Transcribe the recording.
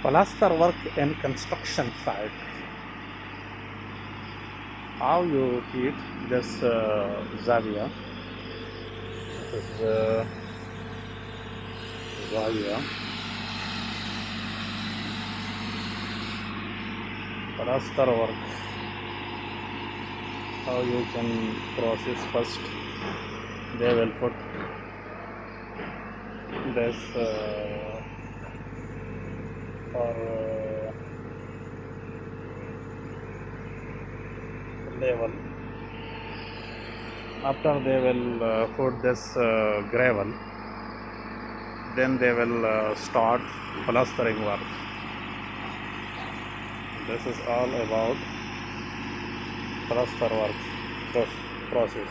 Plaster work in construction site. How you heat this Zavia? This is Zavia. Plaster work. How you can process first? They will put this for level. After they will put this gravel, then they will start plastering work. This is all about plaster work process.